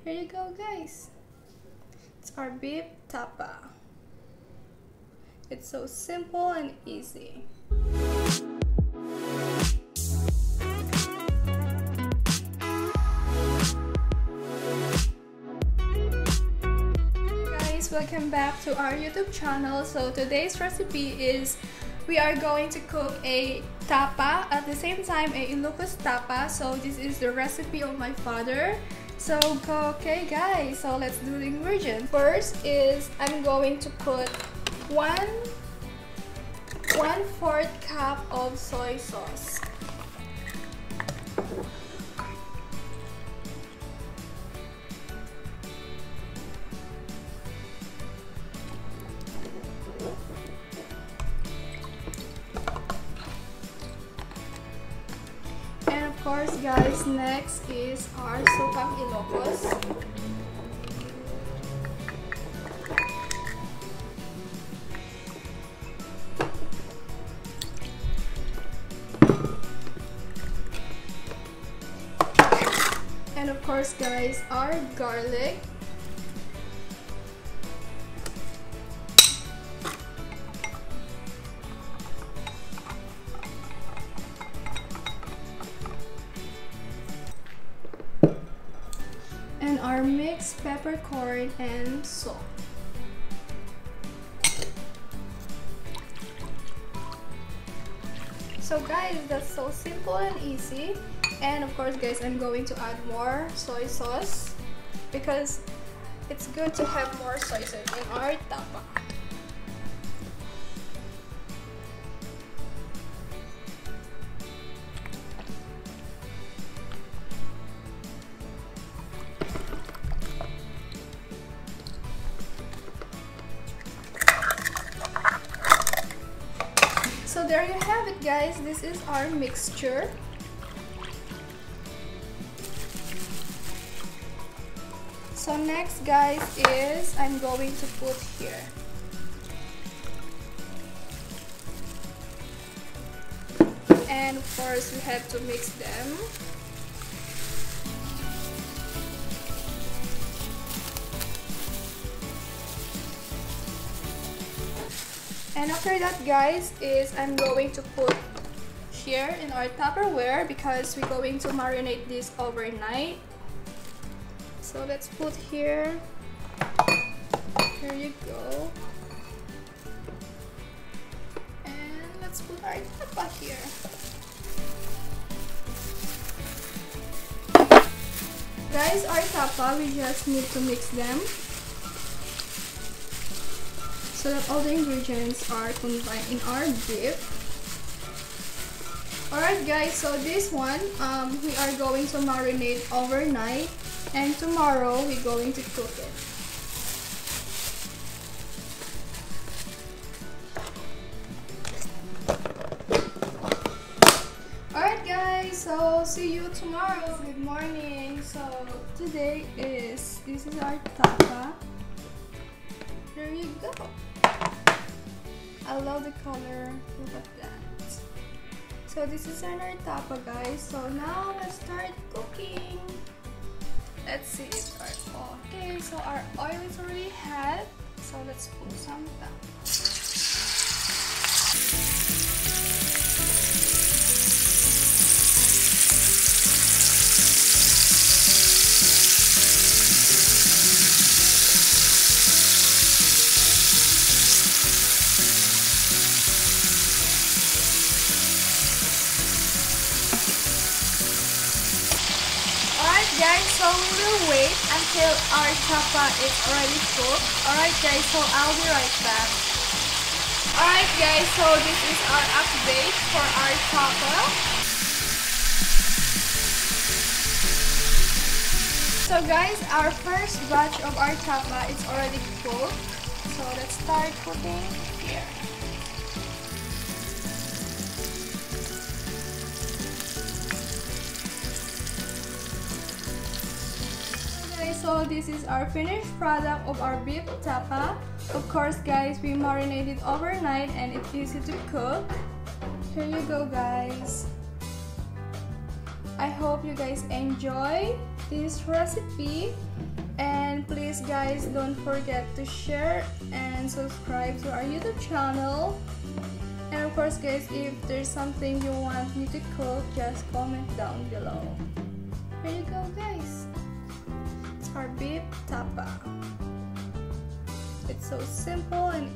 Here you go, guys. It's our beef tapa. It's so simple and easy. Guys, welcome back to our YouTube channel. So today's recipe is we are going to cook a tapa, at the same time a Ilocos tapa. So this is the recipe of my father. So okay guys, so let's do the ingredients. First is I'm going to put 1/4 cup of soy sauce. And of course guys, next is our Sukang Ilocos. And of course guys, our garlic. And our mixed peppercorn and salt. So guys, that's so simple and easy. And of course guys, I'm going to add more soy sauce because it's good to have more soy sauce in our tapa. So there you have it guys, this is our mixture. So next guys is I'm going to put here. And of course we have to mix them. And after that guys is I'm going to put here in our Tupperware because we're going to marinate this overnight. So let's put here. Here you go. And let's put our tapa here. Guys, our tapa, we just need to mix them so that all the ingredients are combined in our beef. Alright guys, so this one we are going to marinate overnight. And tomorrow we're going to cook it. Alright guys, so see you tomorrow. Good morning. So today this is our tapa. There you go. I love the color. Look at that. So this is our tapa guys. So now let's start cooking. Let's see it. Okay, so our oil is already hot, so let's put some down. Guys, so we will wait until our tapa is already cooked. Alright guys, so I'll be right back. Alright guys, so this is our update for our tapa. So guys, our first batch of our tapa is already cooked. So let's start cooking here. So this is our finished product of our beef tapa. Of course guys, we marinated overnight and it's easy to cook. Here you go guys. I hope you guys enjoy this recipe. And please guys, don't forget to share and subscribe to our YouTube channel. And of course guys, if there's something you want me to cook, just comment down below. Here you go guys. It's our beef tapa. It's so simple and